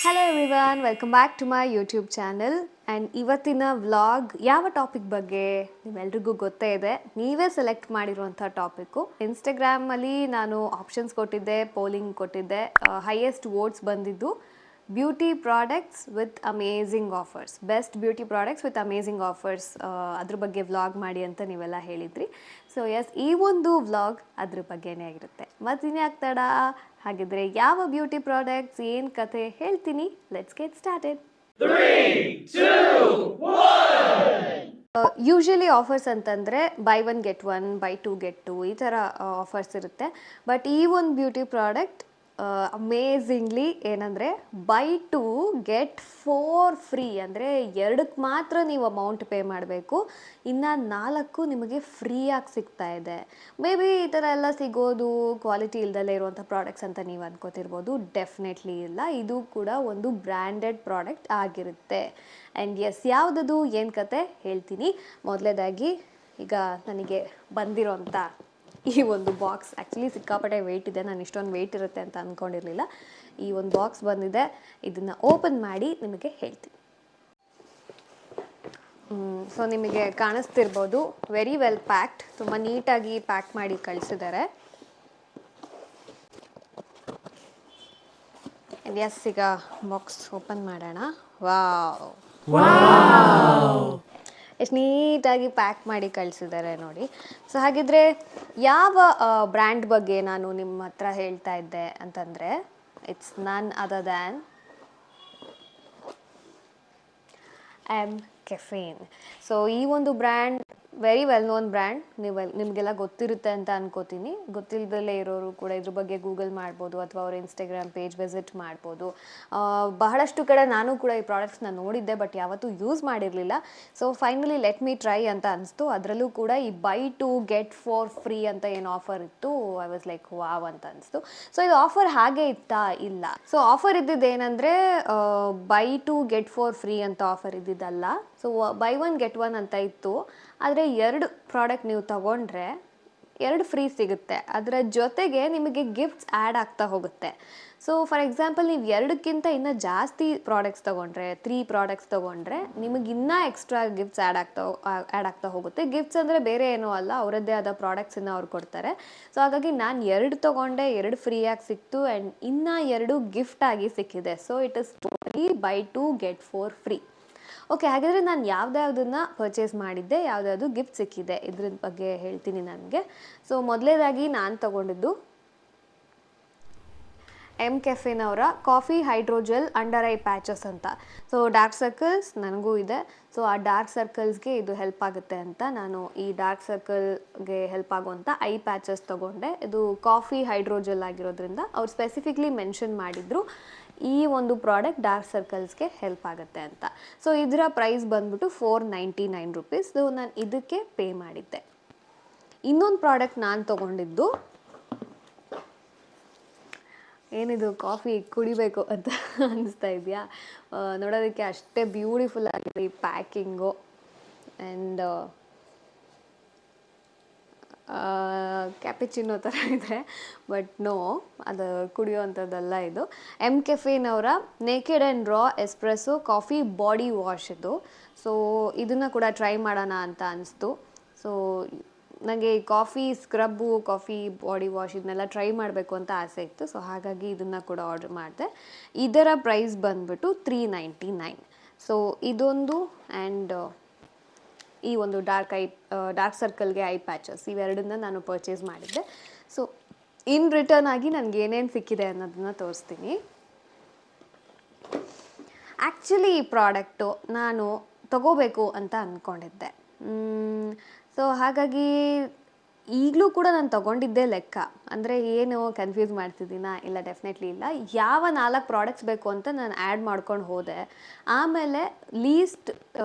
Hello everyone, welcome back to my YouTube channel. And ಇವತ್ತಿನ vlog ಯಾವ topic ಬಗ್ಗೆ ನಿಮ್ಮೆಲ್ರಿಗೂ ಗೊತ್ತೇ ಇದೆ. ನೀವೇ ಸೆಲೆಕ್ಟ್ ಮಾಡಿರುವಂಥ ಟಾಪಿಕ್ಕು. ಇನ್ಸ್ಟಾಗ್ರಾಮಲ್ಲಿ ನಾನು ಆಪ್ಷನ್ಸ್ ಕೊಟ್ಟಿದ್ದೆ, ಪೋಲಿಂಗ್ ಕೊಟ್ಟಿದ್ದೆ. ಹೈಯೆಸ್ಟ್ ವೋಟ್ಸ್ ಬಂದಿದ್ದು beauty products with amazing offers, best beauty products with amazing offers, ಅದ್ರ ಬಗ್ಗೆ ವ್ಲಾಗ್ ಮಾಡಿ ಅಂತ ನೀವೆಲ್ಲ ಹೇಳಿದ್ರಿ. ಸೊ ಎಸ್, ಈ ಒಂದು ವ್ಲಾಗ್ ಅದ್ರ ಬಗ್ಗೆನೇ ಆಗಿರುತ್ತೆ. ಮತ್ತಿನ್ಯಾಕೆ ತಡ, ಹಾಗಿದ್ರೆ ಯಾವ ಬ್ಯೂಟಿ ಪ್ರಾಡಕ್ಟ್ಸ್, ಏನು ಕತೆ ಹೇಳ್ತೀನಿ. Let's get started. Usually offers ಅಂತಂದರೆ buy one get one, buy two get two, ಈ ಥರ ಆಫರ್ಸ್ ಇರುತ್ತೆ. ಬಟ್ ಈ ಒಂದು ಬ್ಯೂಟಿ ಪ್ರಾಡಕ್ಟ್ ಅಮೇಝಿಂಗ್ಲಿ ಏನಂದರೆ buy two get four free, ಅಂದರೆ ಎರಡಕ್ಕೆ ಮಾತ್ರ ನೀವು ಅಮೌಂಟ್ ಪೇ ಮಾಡಬೇಕು, ಇನ್ನು 4 ನಿಮಗೆ ಫ್ರೀಯಾಗಿ ಸಿಗ್ತಾ ಇದೆ. ಮೇ ಬಿ ಈ ಥರ ಎಲ್ಲ ಸಿಗೋದು ಕ್ವಾಲಿಟಿ ಇಲ್ದಲೇ ಇರುವಂಥ ಪ್ರಾಡಕ್ಟ್ಸ್ ಅಂತ ನೀವು ಅನ್ಕೋತಿರ್ಬೋದು. ಡೆಫಿನೆಟ್ಲಿ ಇಲ್ಲ, ಇದು ಕೂಡ ಒಂದು ಬ್ರ್ಯಾಂಡೆಡ್ ಪ್ರಾಡಕ್ಟ್ ಆಗಿರುತ್ತೆ. ಆ್ಯಂಡ್ ಎಸ್, ಯಾವುದದು ಏನು ಕತೆ ಹೇಳ್ತೀನಿ. ಮೊದಲೇದಾಗಿ ಈಗ ನನಗೆ ಬಂದಿರೋಂಥ ಈ ಒಂದು ಬಾಕ್ಸ್ ಆ್ಯಕ್ಚುಲಿ ಸಿಕ್ಕಾಪಟ್ಟೆ ವೆಯ್ಟ್ ಇದೆ. ನಾನು ಇಷ್ಟೊಂದು ವೆಯ್ಟ್ ಇರುತ್ತೆ ಅಂತ ಅಂದ್ಕೊಂಡಿರಲಿಲ್ಲ. ಈ ಒಂದು ಬಾಕ್ಸ್ ಬಂದಿದೆ, ಇದನ್ನು ಓಪನ್ ಮಾಡಿ ನಿಮಗೆ ಹೇಳ್ತೀನಿ. ಸೊ ನಿಮಗೆ ಕಾಣಿಸ್ತಿರ್ಬೋದು, ವೆರಿ ವೆಲ್ ಪ್ಯಾಕ್ಡ್, ತುಂಬ ನೀಟಾಗಿ ಪ್ಯಾಕ್ ಮಾಡಿ ಕಳಿಸಿದ್ದಾರೆ. ಎಸ್, ಈಗ ಬಾಕ್ಸ್ ಓಪನ್ ಮಾಡೋಣ. ಎಷ್ಟು ನೀಟಾಗಿ ಪ್ಯಾಕ್ ಮಾಡಿ ಕಳಿಸಿದ್ದಾರೆ ನೋಡಿ. ಸೊ ಹಾಗಿದ್ರೆ ಯಾವ ಬ್ರ್ಯಾಂಡ್ ಬಗ್ಗೆ ನಾನು ನಿಮ್ಮ ಹತ್ರ ಹೇಳ್ತಾ ಇದ್ದೆ ಅಂತಂದರೆ, ಇಟ್ಸ್ ನನ್ other than M caffeine. So ಈ ಒಂದು brand very well known brand, ನಿಮಗೆಲ್ಲ ಗೊತ್ತಿರುತ್ತೆ ಅಂತ ಅನ್ಕೋತೀನಿ. ಗೊತ್ತಿಲ್ಲದಲ್ಲೇ ಇರೋರು ಕೂಡ ಇದ್ರ ಬಗ್ಗೆ ಗೂಗಲ್ ಮಾಡ್ಬೋದು, ಅಥವಾ ಅವ್ರ ಇನ್ಸ್ಟಾಗ್ರಾಮ್ ಪೇಜ್ ವಿಸಿಟ್ ಮಾಡ್ಬೋದು. ಬಹಳಷ್ಟು ಕಡೆ ನಾನು ಕೂಡ ಈ ಪ್ರಾಡಕ್ಟ್ಸ್ನ ನೋಡಿದ್ದೆ, ಬಟ್ ಯಾವತ್ತೂ ಯೂಸ್ ಮಾಡಿರಲಿಲ್ಲ. So finally let me try ಅಂತ ಅನಿಸ್ತು. ಅದರಲ್ಲೂ ಕೂಡ ಈ by two get four free ಅಂತ ಏನು ಆಫರ್ ಇತ್ತು, ಐ ವಾಸ್ ಲೈಕ್ ವಾವ್ ಅಂತ ಅನಿಸ್ತು. ಸೊ ಇದು ಆಫರ್ ಹಾಗೆ ಇತ್ತಾ? ಇಲ್ಲ. ಸೊ ಆಫರ್ ಇದ್ದಿದ್ದೇನೆಂದರೆ buy two get four free ಅಂತ ಆಫರ್ ಇದ್ದಿದ್ದಲ್ಲ. So buy one get one ಅಂತ ಇತ್ತು. ಆದರೆ 2 ಪ್ರಾಡಕ್ಟ್ ನೀವು ತಗೊಂಡ್ರೆ 2 ಫ್ರೀ ಸಿಗುತ್ತೆ. ಅದರ ಜೊತೆಗೆ ನಿಮಗೆ ಗಿಫ್ಟ್ಸ್ ಆ್ಯಡ್ ಆಗ್ತಾ ಹೋಗುತ್ತೆ. ಸೊ ಫಾರ್ ಎಕ್ಸಾಂಪಲ್, ನೀವು 2ಕ್ಕಿಂತ ಇನ್ನೂ ಜಾಸ್ತಿ ಪ್ರಾಡಕ್ಟ್ಸ್ ತೊಗೊಂಡ್ರೆ, 3 ಪ್ರಾಡಕ್ಟ್ಸ್ ತೊಗೊಂಡ್ರೆ ನಿಮಗೆ ಇನ್ನೂ ಎಕ್ಸ್ಟ್ರಾ ಗಿಫ್ಟ್ಸ್ ಆ್ಯಡ್ ಆಗ್ತಾ ಹೋಗುತ್ತೆ. ಗಿಫ್ಟ್ಸ್ ಅಂದರೆ ಬೇರೆ ಏನೂ ಅಲ್ಲ, ಅವರದ್ದೇ ಆದ ಪ್ರಾಡಕ್ಟ್ಸನ್ನು ಅವ್ರು ಕೊಡ್ತಾರೆ. ಸೊ ಹಾಗಾಗಿ ನಾನು 2 ತೊಗೊಂಡೆ, 2 ಫ್ರೀಯಾಗಿ ಸಿಕ್ತು, ಆ್ಯಂಡ್ ಇನ್ನೂ 2 ಗಿಫ್ಟ್ ಆಗಿ ಸಿಕ್ಕಿದೆ. So it is totally by two get four free. Okay, ಹಾಗಾದರೆ ನಾನು ಯಾವುದ್ಯಾವುದನ್ನು ಪರ್ಚೇಸ್ ಮಾಡಿದ್ದೆ, ಯಾವುದ್ಯಾವುದು ಗಿಫ್ಟ್ ಸಿಕ್ಕಿದೆ, ಇದ್ರ ಬಗ್ಗೆ ಹೇಳ್ತೀನಿ ನನಗೆ. ಸೊ ಮೊದಲೇದಾಗಿ ನಾನು ತೊಗೊಂಡಿದ್ದು ಎಮ್ ಕೆಫೆನವರ coffee hydrogel under eye patches ಅಂತ. ಸೊ ಡಾರ್ಕ್ ಸರ್ಕಲ್ಸ್ ನನಗೂ ಇದೆ. ಸೊ ಆ ಡಾರ್ಕ್ ಸರ್ಕಲ್ಸ್ಗೆ ಇದು ಹೆಲ್ಪ್ ಆಗುತ್ತೆ ಅಂತ ನಾನು ಈ ಡಾರ್ಕ್ ಸರ್ಕಲ್ಗೆ ಹೆಲ್ಪ್ ಆಗುವಂಥ ಐ ಪ್ಯಾಚಸ್ ತೊಗೊಂಡೆ. ಇದು ಕಾಫಿ ಹೈಡ್ರೋಜೆಲ್ ಆಗಿರೋದ್ರಿಂದ ಅವ್ರು ಸ್ಪೆಸಿಫಿಕ್ಲಿ ಮೆನ್ಷನ್ ಮಾಡಿದರು ಈ ಒಂದು ಪ್ರಾಡಕ್ಟ್ ಡಾರ್ಕ್ ಸರ್ಕಲ್ಸ್ಗೆ ಹೆಲ್ಪ್ ಆಗುತ್ತೆ ಅಂತ. ಸೊ ಇದರ ಪ್ರೈಸ್ ಬಂದ್ಬಿಟ್ಟು 499 ರೂಪೀಸ್. ಸೊ ನಾನು ಇದಕ್ಕೆ ಪೇ ಮಾಡಿದ್ದೆ. ಇನ್ನೊಂದು ಪ್ರಾಡಕ್ಟ್ ನಾನು ತೊಗೊಂಡಿದ್ದು, ಏನಿದು ಕಾಫಿ ಕುಡಿಬೇಕು ಅಂತ ಅನಿಸ್ತಾ ಇದೆಯಾ? ನೋಡೋದಕ್ಕೆ ಅಷ್ಟೇ ಬ್ಯೂಟಿಫುಲ್ ಆಗಿದೆ ಈ ಪ್ಯಾಕಿಂಗು. ಆ್ಯಂಡ್ ಕ್ಯಾಪಿಚಿನೋ ಥರ ಇದೆ, ಬಟ್ ನೋ, ಅದು ಕುಡಿಯೋವಂಥದ್ದಲ್ಲ ಇದು. ಎಮ್ ಕೆಫೆನವರ naked and raw espresso coffee body wash ಇದು. ಸೊ ಇದನ್ನು ಕೂಡ ಟ್ರೈ ಮಾಡೋಣ ಅಂತ ಅನಿಸ್ತು. ಸೊ ನನಗೆ coffee scrub, coffee body wash ಇದನ್ನೆಲ್ಲ ಟ್ರೈ ಮಾಡಬೇಕು ಅಂತ ಆಸೆ ಇತ್ತು. ಸೊ ಹಾಗಾಗಿ ಇದನ್ನು ಕೂಡ ಆರ್ಡರ್ ಮಾಡಿದೆ. ಇದರ ಪ್ರೈಸ್ ಬಂದ್ಬಿಟ್ಟು 399. ಸೊ ಇದೊಂದು ಆ್ಯಂಡ್ ಈ ಒಂದು ಡಾರ್ಕ್ ಸರ್ಕಲ್ಗೆ ಐ ಪ್ಯಾಚಸ್, ಇವೆರಡನ್ನ ನಾನು ಪರ್ಚೇಸ್ ಮಾಡಿದ್ದೆ. ಸೊ ಇನ್ ರಿಟರ್ನ್ ಆಗಿ ನನಗೆ ಏನೇನು ಸಿಕ್ಕಿದೆ ಅನ್ನೋದನ್ನು ತೋರಿಸ್ತೀನಿ. ಆ್ಯಕ್ಚುಲಿ ಈ ಪ್ರಾಡಕ್ಟು ನಾನು ತಗೋಬೇಕು ಅಂತ ಅಂದ್ಕೊಂಡಿದ್ದೆ. ಸೊ ಹಾಗಾಗಿ ಈಗಲೂ ಕೂಡ ನಾನು ತೊಗೊಂಡಿದ್ದೇ ಲೆಕ್ಕ. ಅಂದರೆ ಏನು ಕನ್ಫ್ಯೂಸ್ ಮಾಡ್ತಿದ್ದೀನಾ? ಇಲ್ಲ, ಡೆಫಿನೆಟ್ಲಿ ಇಲ್ಲ. ಯಾವ 4 ಪ್ರಾಡಕ್ಟ್ಸ್ ಬೇಕು ಅಂತ ನಾನು ಆ್ಯಡ್ ಮಾಡ್ಕೊಂಡು ಹೋದೆ. ಆಮೇಲೆ ಲೀಸ್ಟ್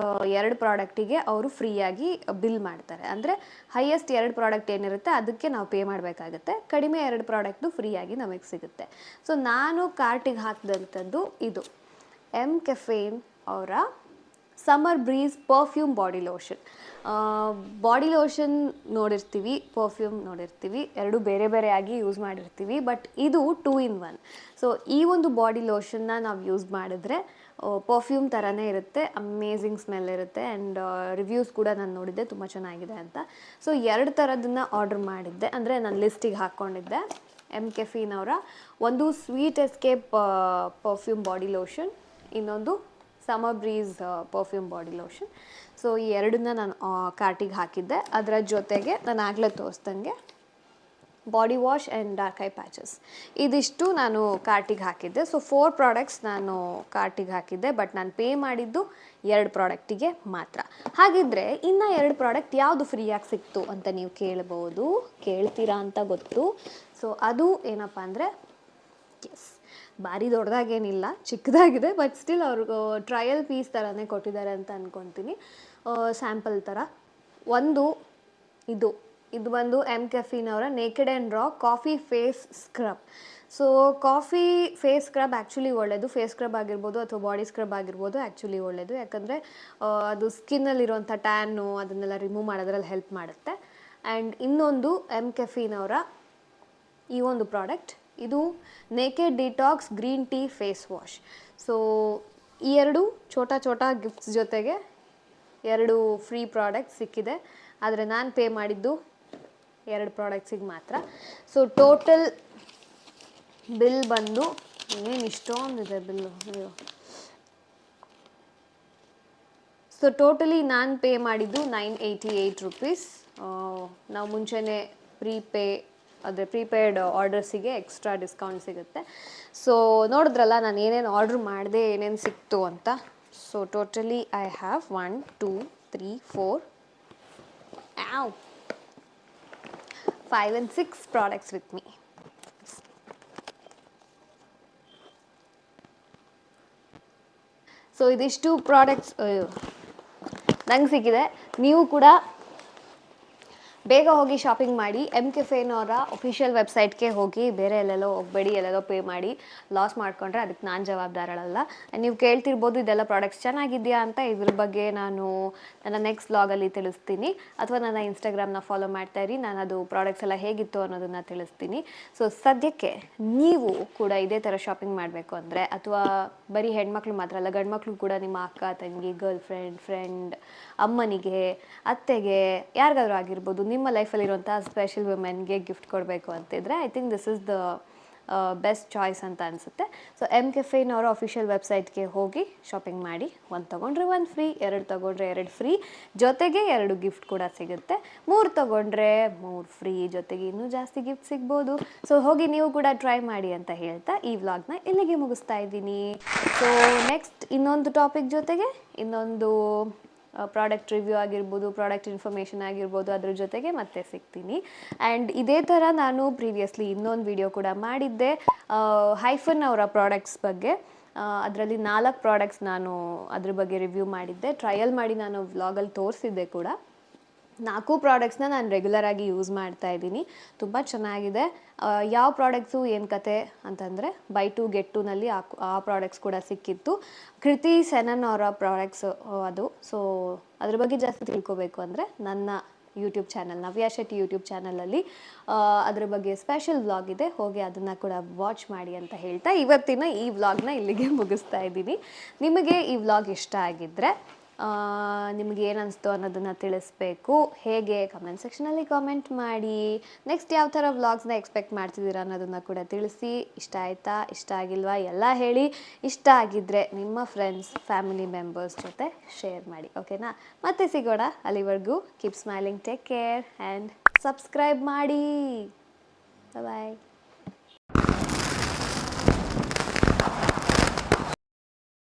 2 ಪ್ರಾಡಕ್ಟಿಗೆ ಅವರು ಫ್ರೀಯಾಗಿ ಬಿಲ್ ಮಾಡ್ತಾರೆ. ಅಂದರೆ ಹೈಯೆಸ್ಟ್ 2 ಪ್ರಾಡಕ್ಟ್ ಏನಿರುತ್ತೆ ಅದಕ್ಕೆ ನಾವು ಪೇ ಮಾಡಬೇಕಾಗತ್ತೆ, ಕಡಿಮೆ 2 ಪ್ರಾಡಕ್ಟು ಫ್ರೀಯಾಗಿ ನಮಗೆ ಸಿಗುತ್ತೆ. ಸೊ ನಾನು ಕಾರ್ಟಿಗೆ ಹಾಕಿದಂಥದ್ದು ಇದು ಎಮ್ ಕೆಫೇನ್ ಅವರ summer breeze perfume body lotion. Body lotion ನೋಡಿರ್ತೀವಿ, ಪರ್ಫ್ಯೂಮ್ ನೋಡಿರ್ತೀವಿ, ಎರಡು ಬೇರೆ ಬೇರೆಯಾಗಿ ಯೂಸ್ ಮಾಡಿರ್ತೀವಿ. ಬಟ್ ಇದು 2 in 1. ಸೊ ಈ ಒಂದು ಬಾಡಿ ಲೋಷನ್ನ ನಾವು ಯೂಸ್ ಮಾಡಿದ್ರೆ ಪರ್ಫ್ಯೂಮ್ ಥರನೇ ಇರುತ್ತೆ, ಅಮೇಝಿಂಗ್ ಸ್ಮೆಲ್ ಇರುತ್ತೆ. ಆ್ಯಂಡ್ ರಿವ್ಯೂಸ್ ಕೂಡ ನಾನು ನೋಡಿದ್ದೆ ತುಂಬ ಚೆನ್ನಾಗಿದೆ ಅಂತ. ಸೊ 2 ಥರದನ್ನ ಆರ್ಡ್ರ್ ಮಾಡಿದ್ದೆ, ಅಂದರೆ ನಾನು ಲಿಸ್ಟಿಗೆ ಹಾಕ್ಕೊಂಡಿದ್ದೆ. ಕೆಫೀನ್ ಅವರ ಒಂದು sweet escape perfume body lotion, ಇನ್ನೊಂದು summer breeze perfume body lotion. So ಈ ಎರಡನ್ನ ನಾನು ಕಾರ್ಟಿಗೆ ಹಾಕಿದ್ದೆ. ಅದರ ಜೊತೆಗೆ ನಾನು ಆಗಲೇ ತೋರಿಸ್ದಂಗೆ body wash and dark eye patches, ಇದಿಷ್ಟು ನಾನು ಕಾರ್ಟಿಗೆ ಹಾಕಿದ್ದೆ. ಸೊ 4 ಪ್ರಾಡಕ್ಟ್ಸ್ ನಾನು ಕಾರ್ಟಿಗೆ ಹಾಕಿದ್ದೆ, ಬಟ್ ನಾನು ಪೇ ಮಾಡಿದ್ದು 2 ಪ್ರಾಡಕ್ಟಿಗೆ ಮಾತ್ರ. ಹಾಗಿದ್ರೆ ಇನ್ನು 2 ಪ್ರಾಡಕ್ಟ್ ಯಾವುದು ಫ್ರೀಯಾಗಿ ಸಿಕ್ತು ಅಂತ ನೀವು ಕೇಳ್ಬೋದು, ಕೇಳ್ತೀರಾ ಅಂತ ಗೊತ್ತು. ಸೊ ಅದು ಏನಪ್ಪ ಅಂದರೆ, ಎಸ್, ಭಾರಿ ದೊಡ್ಡದಾಗೇನಿಲ್ಲ, ಚಿಕ್ಕದಾಗಿದೆ. ಬಟ್ ಸ್ಟಿಲ್ ಅವ್ರಿಗೆ ಟ್ರಯಲ್ ಪೀಸ್ ಥರನೇ ಕೊಟ್ಟಿದ್ದಾರೆ ಅಂತ ಅಂದ್ಕೊತೀನಿ, ಸ್ಯಾಂಪಲ್ ಥರ. ಒಂದು ಇದು ಬಂದು ಕೆಫೀನ್ ಅವರ naked and raw coffee face scrub. So coffee face scrub actually ಒಳ್ಳೆಯದು. ಫೇಸ್ ಸ್ಕ್ರಬ್ ಆಗಿರ್ಬೋದು ಅಥವಾ ಬಾಡಿ ಸ್ಕ್ರಬ್ ಆಗಿರ್ಬೋದು, ಆ್ಯಕ್ಚುಲಿ ಒಳ್ಳೆಯದು. ಯಾಕಂದರೆ ಅದು ಸ್ಕಿನ್ನಲ್ಲಿರುವಂಥ ಟ್ಯಾನು ಅದನ್ನೆಲ್ಲ ರಿಮೂವ್ ಮಾಡೋದ್ರಲ್ಲಿ ಹೆಲ್ಪ್ ಮಾಡುತ್ತೆ. ಆ್ಯಂಡ್ ಇನ್ನೊಂದು ಕೆಫೀನ್ ಅವರ ಈ ಒಂದು ಪ್ರಾಡಕ್ಟ್, ಇದು naked detox green tea face wash. So ಈ 2 ಛೋಟಾ ಗಿಫ್ಟ್ಸ್ ಜೊತೆಗೆ 2 ಫ್ರೀ ಪ್ರಾಡಕ್ಟ್ ಸಿಕ್ಕಿದೆ. ಆದರೆ ನಾನು ಪೇ ಮಾಡಿದ್ದು 2 ಪ್ರಾಡಕ್ಟ್ಸಿಗೆ ಮಾತ್ರ. ಸೊ ಟೋಟಲ್ ಬಿಲ್ ಬಂದು, ಏನು ಇಷ್ಟೊಂದಿದೆ ಬಿಲ್ಲು, ಅಯ್ಯೋ. ಸೊ ಟೋಟಲಿ ನಾನು ಪೇ ಮಾಡಿದ್ದು 988 ರುಪೀಸ್. ನಾವು ಮುಂಚೆನೇ ಪ್ರೀಪೇಯ್ಡ್ ಆರ್ಡರ್ಸಿಗೆ ಎಕ್ಸ್ಟ್ರಾ ಡಿಸ್ಕೌಂಟ್ ಸಿಗುತ್ತೆ. ಸೊ ನೋಡಿದ್ರಲ್ಲ ನಾನು ಏನೇನು ಆರ್ಡ್ರ್ ಮಾಡಿದೆ, ಏನೇನು ಸಿಕ್ತು ಅಂತ. So totally I have 1 2 3 4 5 and 6 products with me. So ಇದಿಷ್ಟು ಪ್ರಾಡಕ್ಟ್ಸ್ ನಂಗೆ ಸಿಕ್ಕಿದೆ. ನೀವು ಕೂಡ ಬೇಗ ಹೋಗಿ ಶಾಪಿಂಗ್ ಮಾಡಿ. ಕೆಫೀನ್ ಅವರ ಅಫಿಷಿಯಲ್ ವೆಬ್ಸೈಟ್ಗೆ ಹೋಗಿ, ಬೇರೆ ಎಲ್ಲೆಲ್ಲೋ ಹೋಗಬೇಡಿ, ಎಲ್ಲೆಲ್ಲೋ ಪೇ ಮಾಡಿ ಲಾಸ್ ಮಾಡಿಕೊಂಡ್ರೆ ಅದಕ್ಕೆ ನಾನು ಜವಾಬ್ದಾರಳಲ್ಲ. ನೀವು ಕೇಳ್ತಿರ್ಬೋದು ಇದೆಲ್ಲ ಪ್ರಾಡಕ್ಟ್ಸ್ ಚೆನ್ನಾಗಿದೆಯಾ ಅಂತ. ಇದ್ರ ಬಗ್ಗೆ ನಾನು ನನ್ನ ನೆಕ್ಸ್ಟ್ ವ್ಲಾಗಲ್ಲಿ ತಿಳಿಸ್ತೀನಿ, ಅಥವಾ ನನ್ನ ಇನ್ಸ್ಟಾಗ್ರಾಮ್ನ ಫಾಲೋ ಮಾಡ್ತಾಯಿರಿ, ನಾನು ಅದು ಪ್ರಾಡಕ್ಟ್ಸ್ ಎಲ್ಲ ಹೇಗಿತ್ತು ಅನ್ನೋದನ್ನು ತಿಳಿಸ್ತೀನಿ. ಸೊ ಸದ್ಯಕ್ಕೆ ನೀವು ಕೂಡ ಇದೇ ಥರ ಶಾಪಿಂಗ್ ಮಾಡಬೇಕು ಅಂದರೆ, ಅಥವಾ ಬರೀ ಹೆಣ್ಮಕ್ಳು ಮಾತ್ರ ಅಲ್ಲ, ಗಂಡು ಮಕ್ಕಳು ಕೂಡ ನಿಮ್ಮ ಅಕ್ಕ, ತಂಗಿ, ಗರ್ಲ್ ಫ್ರೆಂಡ್, ಅಮ್ಮನಿಗೆ, ಅತ್ತೆಗೆ, ಯಾರಿಗಾದ್ರೂ ಆಗಿರ್ಬೋದು, ನಿಮ್ಮ ಲೈಫಲ್ಲಿರುವಂಥ ಸ್ಪೆಷಲ್ ವುಮೆನ್ಗೆ ಗಿಫ್ಟ್ ಕೊಡಬೇಕು ಅಂತಿದ್ರೆ, I think this is the best choice ಅಂತ ಅನಿಸುತ್ತೆ. ಸೊ ಕೆಫೀನ್ ಅವರ ಅಫಿಷಿಯಲ್ ವೆಬ್ಸೈಟ್ಗೆ ಹೋಗಿ ಶಾಪಿಂಗ್ ಮಾಡಿ. 1 ತೊಗೊಂಡ್ರೆ 1 ಫ್ರೀ, 2 ತೊಗೊಂಡ್ರೆ 2 ಫ್ರೀ, ಜೊತೆಗೆ 2 ಗಿಫ್ಟ್ ಕೂಡ ಸಿಗುತ್ತೆ. 3 ತೊಗೊಂಡ್ರೆ 3 ಫ್ರೀ, ಜೊತೆಗೆ ಇನ್ನೂ ಜಾಸ್ತಿ ಗಿಫ್ಟ್ ಸಿಗ್ಬೋದು. ಸೊ ಹೋಗಿ ನೀವು ಕೂಡ ಟ್ರೈ ಮಾಡಿ ಅಂತ ಹೇಳ್ತಾ ಈ ವ್ಲಾಗ್ನ ಇಲ್ಲಿಗೆ ಮುಗಿಸ್ತಾ ಇದ್ದೀನಿ. ಸೊ ನೆಕ್ಸ್ಟ್ ಇನ್ನೊಂದು ಟಾಪಿಕ್ ಜೊತೆಗೆ, ಇನ್ನೊಂದು ಪ್ರಾಡಕ್ಟ್ ರಿವ್ಯೂ ಆಗಿರ್ಬೋದು, ಪ್ರಾಡಕ್ಟ್ ಇನ್ಫಾರ್ಮೇಷನ್ ಆಗಿರ್ಬೋದು, ಅದ್ರ ಜೊತೆಗೆ ಮತ್ತೆ ಸಿಗ್ತೀನಿ. ಆ್ಯಂಡ್ ಇದೇ ಥರ ನಾನು ಪ್ರೀವಿಯಸ್ಲಿ ಇನ್ನೊಂದು ವಿಡಿಯೋ ಕೂಡ ಮಾಡಿದ್ದೆ ಹೈಫನ್ ಅವರ ಪ್ರಾಡಕ್ಟ್ಸ್ ಬಗ್ಗೆ. ಅದರಲ್ಲಿ 4 ಪ್ರಾಡಕ್ಟ್ಸ್ ನಾನು ಅದ್ರ ಬಗ್ಗೆ ರಿವ್ಯೂ ಮಾಡಿದ್ದೆ, ಟ್ರಯಲ್ ಮಾಡಿ ನಾನು ವ್ಲಾಗಲ್ಲಿ ತೋರಿಸಿದ್ದೆ ಕೂಡ. 4 ಪ್ರಾಡಕ್ಟ್ಸ್ನ ನಾನು ರೆಗ್ಯುಲರಾಗಿ ಯೂಸ್ ಮಾಡ್ತಾ ಇದ್ದೀನಿ, ತುಂಬ ಚೆನ್ನಾಗಿದೆ. ಯಾವ ಪ್ರಾಡಕ್ಟ್ಸು ಏನು ಕತೆ ಅಂತಂದರೆ, ಬೈ 2 get 2ನಲ್ಲಿ ಆ ಪ್ರಾಡಕ್ಟ್ಸ್ ಕೂಡ ಸಿಕ್ಕಿತ್ತು. ಕೃತಿ ಸೆನನ್ ಅವರ ಪ್ರಾಡಕ್ಟ್ಸ್ ಅದು. ಸೊ ಅದ್ರ ಬಗ್ಗೆ ಜಾಸ್ತಿ ತಿಳ್ಕೊಬೇಕು ಅಂದರೆ ನನ್ನ ಯೂಟ್ಯೂಬ್ ಚಾನಲ್, ನವ್ಯ ಶೆಟ್ಟಿ ಯೂಟ್ಯೂಬ್ ಚಾನಲಲ್ಲಿ ಅದ್ರ ಬಗ್ಗೆ ಸ್ಪೆಷಲ್ ವ್ಲಾಗ್ ಇದೆ, ಹೋಗಿ ಅದನ್ನು ಕೂಡ ವಾಚ್ ಮಾಡಿ ಅಂತ ಹೇಳ್ತಾ ಇವತ್ತಿನ ಈ ವ್ಲಾಗ್ನ ಇಲ್ಲಿಗೆ ಮುಗಿಸ್ತಾ ಇದ್ದೀನಿ. ನಿಮಗೆ ಈ ವ್ಲಾಗ್ ಇಷ್ಟ ಆಗಿದ್ದರೆ ನಿಮಗೆ ಏನು ಅನಿಸ್ತು ಅನ್ನೋದನ್ನು ತಿಳಿಸ್ಬೇಕು. ಹೇಗೆ ಕಮೆಂಟ್ ಸೆಕ್ಷನಲ್ಲಿ ಕಾಮೆಂಟ್ ಮಾಡಿ. ನೆಕ್ಸ್ಟ್ ಯಾವ ಥರ ವ್ಲಾಗ್ಸ್ನ ಎಕ್ಸ್ಪೆಕ್ಟ್ ಮಾಡ್ತಿದ್ದೀರಾ ಅನ್ನೋದನ್ನು ಕೂಡ ತಿಳಿಸಿ. ಇಷ್ಟ ಆಯಿತಾ, ಇಷ್ಟ ಆಗಿಲ್ವಾ ಎಲ್ಲ ಹೇಳಿ. ಇಷ್ಟ ಆಗಿದ್ದರೆ ನಿಮ್ಮ ಫ್ರೆಂಡ್ಸ್, ಫ್ಯಾಮಿಲಿ ಮೆಂಬರ್ಸ್ ಜೊತೆ ಶೇರ್ ಮಾಡಿ, ಓಕೆನಾ? ಮತ್ತೆ ಸಿಗೋಣ. ಅಲ್ಲಿವರೆಗೂ keep smiling, take care and subscribe ಮಾಡಿ. ಬಾಯ್.